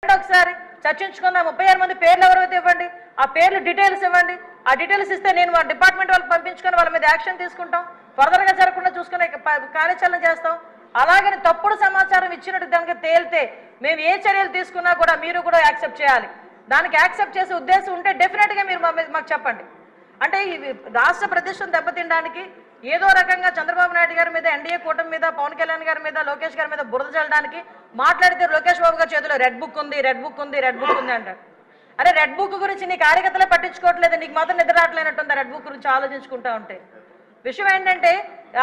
ఒకసారి చర్చించుకుందాం. 36 మంది పేర్లు ఎవరైతే ఇవ్వండి, ఆ పేర్లు డీటెయిల్స్ ఇవ్వండి. ఆ డీటెయిల్స్ ఇస్తే నేను మా డిపార్ట్మెంట్ వాళ్ళకి పంపించుకొని వాళ్ళ మీద యాక్షన్ తీసుకుంటాం. ఫర్దర్గా జరగకుండా చూసుకునే కార్యాచరణ చేస్తాం. అలాగని తప్పుడు సమాచారం ఇచ్చినట్టు దానికి తేలితే మేము ఏ చర్యలు తీసుకున్నా కూడా మీరు కూడా యాక్సెప్ట్ చేయాలి. దానికి యాక్సెప్ట్ చేసే ఉద్దేశం ఉంటే డెఫినెట్గా మీరు మాకు చెప్పండి. అంటే ఈ రాష్ట్ర ప్రతిష్టను దెబ్బతినడానికి ఏదో రకంగా చంద్రబాబు నాయుడు గారి మీద, ఎన్డీఏ కూటమి మీద, పవన్ కళ్యాణ్ గారి మీద, లోకేష్ గారి మీద బురద చల్లడానికి మాట్లాడితే లోకేష్ బాబు గారి చేతిలో రెడ్ బుక్ ఉంది అంటారు. అరే రెడ్ బుక్ గురించి నీ కార్యకర్తలే పట్టించుకోవట్లేదు, నీకు మాత్రం నిద్ర రావట్లేనట్టుంది రెడ్ బుక్ గురించి ఆలోచించుకుంటా ఉంటే. విషయం ఏంటంటే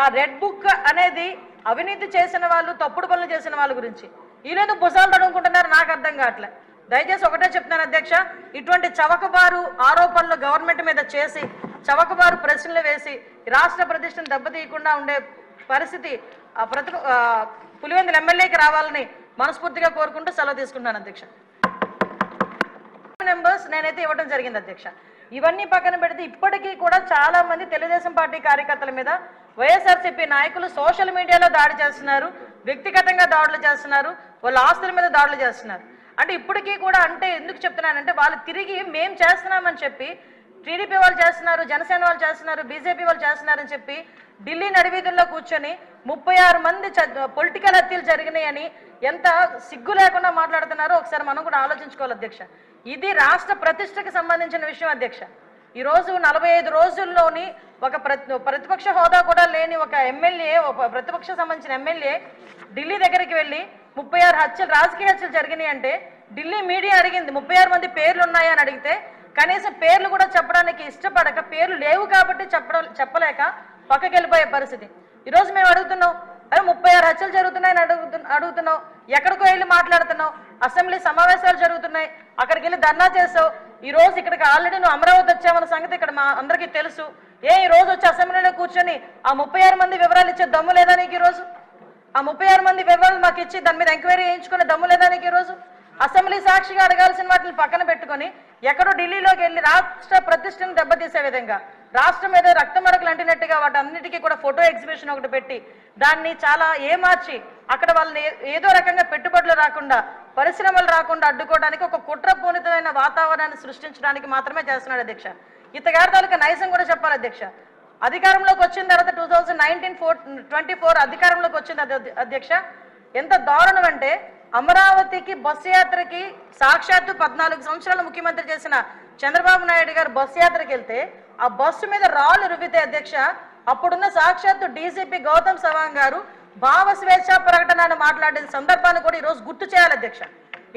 ఆ రెడ్ బుక్ అనేది అవినీతి చేసిన వాళ్ళు, తప్పుడు పనులు చేసిన వాళ్ళ గురించి. ఈరోజు భుజాలు తడుముకుంటున్నారు, నాకు అర్థం కావట్లే. దయచేసి ఒకటే చెప్తున్నాను అధ్యక్ష, ఇటువంటి చవకబారు ఆరోపణలు గవర్నమెంట్ మీద చేసి, చవకబారు ప్రశ్నలు వేసి రాష్ట్ర ప్రతిష్టను దెబ్బతీయకుండా ఉండే పరిస్థితి పులివెందుల ఎమ్మెల్యేకి రావాలని మనస్ఫూర్తిగా కోరుకుంటూ సెలవు తీసుకుంటున్నాను అధ్యక్ష. నెంబర్స్ నేనైతే ఇవ్వడం జరిగింది అధ్యక్ష. ఇవన్నీ పక్కన పెడితే ఇప్పటికీ కూడా చాలా మంది తెలుగుదేశం పార్టీ కార్యకర్తల మీద వైఎస్ఆర్సీపీ నాయకులు సోషల్ మీడియాలో దాడి చేస్తున్నారు, వ్యక్తిగతంగా దాడులు చేస్తున్నారు, వాళ్ళ ఆస్తుల మీద దాడులు చేస్తున్నారు. అంటే ఇప్పటికీ కూడా అంటే ఎందుకు చెప్తున్నానంటే వాళ్ళు తిరిగి మేం చేస్తున్నామని చెప్పి టీడీపీ వాళ్ళు చేస్తున్నారు, జనసేన వాళ్ళు చేస్తున్నారు, బీజేపీ వాళ్ళు చేస్తున్నారని చెప్పి ఢిల్లీ నడివీధుల్లో కూర్చొని 36 మంది పొలిటికల్ హత్యలు జరిగినాయని ఎంత సిగ్గు లేకుండా మాట్లాడుతున్నారో ఒకసారి మనం కూడా ఆలోచించుకోవాలి అధ్యక్ష. ఇది రాష్ట్ర ప్రతిష్టకు సంబంధించిన విషయం అధ్యక్ష. ఈరోజు 45 రోజుల్లోని ఒక ప్రతిపక్ష హోదా కూడా లేని ఒక ఎమ్మెల్యే, ఒక ప్రతిపక్ష సంబంధించిన ఎమ్మెల్యే ఢిల్లీ దగ్గరికి వెళ్ళి 36 హత్యలు, రాజకీయ హత్యలు జరిగినాయి అంటే ఢిల్లీ మీడియా అడిగింది 36 మంది పేర్లు ఉన్నాయని అడిగితే కనీసం పేర్లు కూడా చెప్పడానికి ఇష్టపడక, పేర్లు లేవు కాబట్టి చెప్పలేక పక్కకి వెళ్ళిపోయే పరిస్థితి. ఈరోజు మేము అడుగుతున్నాం, అరే 36 హత్యలు జరుగుతున్నాయని అడుగుతున్నావు, ఎక్కడికో వెళ్ళి మాట్లాడుతున్నావు, అసెంబ్లీ సమావేశాలు జరుగుతున్నాయి, అక్కడికి వెళ్ళి ధర్నా చేసావు. ఈ రోజు ఇక్కడికి ఆల్రెడీ నువ్వు అమరావతి వచ్చావన్న సంగతి ఇక్కడ మా అందరికీ తెలుసు. ఈ రోజు వచ్చి అసెంబ్లీలో కూర్చొని ఆ 36 మంది వివరాలు ఇచ్చే దమ్ము లేదా నీకు? ఈరోజు ఆ 36 మంది వివరాలు మాకు ఇచ్చి దాని మీద ఎంక్వైరీ చేయించుకునే దమ్ము లేదా నీకు? ఈరోజు అసెంబ్లీ సాక్షిగా అడగాల్సిన వాటిని పక్కన పెట్టుకొని ఎక్కడో ఢిల్లీలోకి వెళ్ళి రాష్ట్ర ప్రతిష్టను దెబ్బతీసే విధంగా, రాష్ట్రం మీద రక్త మరకలు అంటినట్టుగా వాటన్నిటికీ కూడా ఫోటో ఎగ్జిబిషన్ ఒకటి పెట్టి దాన్ని చాలా ఏమార్చి అక్కడ వాళ్ళని ఏదో రకంగా పెట్టుబడులు రాకుండా, పరిశ్రమలు రాకుండా అడ్డుకోవడానికి ఒక కుట్రపూరితమైన వాతావరణాన్ని సృష్టించడానికి మాత్రమే చేస్తున్నాడు అధ్యక్ష. ఇతగారి తాలూకా నైజం కూడా చెప్పాలి అధ్యక్ష. అధికారంలోకి వచ్చిన తర్వాత 2024 అధికారంలోకి వచ్చింది అధ్యక్ష. ఎంత దారుణం అంటే అమరావతికి బస్సు యాత్రకి సాక్షాత్తు 14 సంవత్సరాలు ముఖ్యమంత్రి చేసిన చంద్రబాబు నాయుడు గారు బస్సు యాత్రకి వెళ్తే ఆ బస్సు మీద రాళ్ళు రువ్వితే అధ్యక్ష, అప్పుడున్న సాక్షాత్తు డీజీపీ గౌతమ్ సవాంగ్ గారు భావ స్వేచ్ఛ ప్రకటన మాట్లాడిన సందర్భాన్ని కూడా ఈరోజు గుర్తు చేయాలి అధ్యక్ష.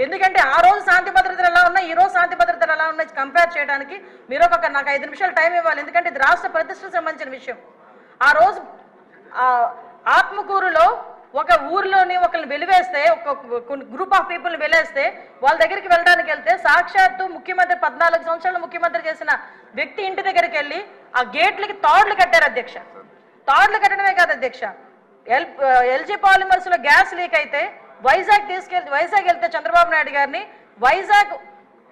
ఎందుకంటే ఆ రోజు శాంతి భద్రతలు ఎలా ఉన్నాయి, ఈ రోజు శాంతి భద్రతలు ఎలా ఉన్నాయి కంపేర్ చేయడానికి మీరు నాకు 5 నిమిషాలు టైం ఇవ్వాలి. ఎందుకంటే ఇది రాష్ట్ర ప్రతిష్టకు సంబంధించిన విషయం. ఆ రోజు ఆత్మకూరులో ఒక ఊరిలోని ఒకరిని వెలివేస్తే, ఒక గ్రూప్ ఆఫ్ పీపుల్ని వెలేస్తే వాళ్ళ దగ్గరికి వెళ్ళడానికి వెళ్తే సాక్షాత్తు ముఖ్యమంత్రి 14 సంవత్సరాలు ముఖ్యమంత్రి చేసిన వ్యక్తి ఇంటి దగ్గరికి వెళ్ళి ఆ గేట్లకి తాడులు కట్టారు అధ్యక్ష. తాడులు కట్టడమే కాదు అధ్యక్ష, ఎల్జీ పాలిమర్స్ లో గ్యాస్ లీక్ అయితే వైజాగ్ వెళ్తే చంద్రబాబు నాయుడు గారిని వైజాగ్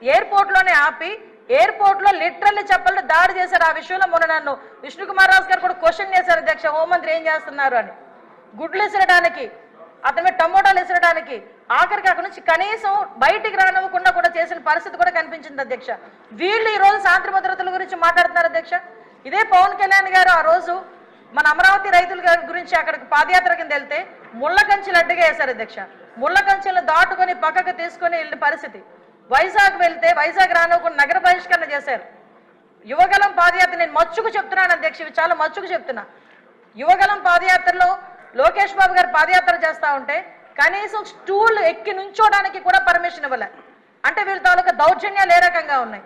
ఎయిర్పోర్ట్ లోనే ఆపి ఎయిర్పోర్ట్ లో లిటరల్లీ చెప్పలు దాడి చేశారు. ఆ విషయంలో మొన్న నన్ను విష్ణుకుమార్ రాజు గారు కూడా క్వశ్చన్ చేశారు అధ్యక్ష, హోంమంత్రి ఏం చేస్తున్నారు అని. గుడ్లు విసరడానికి, అతని టమోటాలు విసరడానికి, ఆఖరికి అక్కడి నుంచి కనీసం బయటికి రానివ్వకుండా కూడా చేసిన పరిస్థితి కూడా కనిపించింది అధ్యక్ష. వీళ్ళు ఈ రోజు శాంతి భద్రతల గురించి మాట్లాడుతున్నారు అధ్యక్ష. ఇదే పవన్ కళ్యాణ్ గారు ఆ రోజు మన అమరావతి రైతుల గురించి అక్కడికి పాదయాత్ర కింద వెళ్తే ముళ్ళ కంచెలు అడ్డుగా వేశారు అధ్యక్ష. ముళ్ళ కంచెలు దాటుకొని పక్కకు తీసుకొని వెళ్ళిన పరిస్థితి. వైజాగ్ వెళ్తే వైజాగ్ రానివ్వకుండా నగర బహిష్కరణ చేశారు. యువగలం పాదయాత్ర నేను మచ్చుకు చెప్తున్నాను అధ్యక్ష, ఇవి చాలా మచ్చుకు చెప్తున్నా. యువగలం పాదయాత్రలో లోకేష్ బాబు గారు పాదయాత్ర చేస్తా ఉంటే కనీసం స్టూల్ ఎక్కి నుంచోడానికి కూడా పర్మిషన్ ఇవ్వలే. అంటే వీళ్ళ తాలూకా దౌర్జన్యాలు ఏ రకంగా ఉన్నాయి.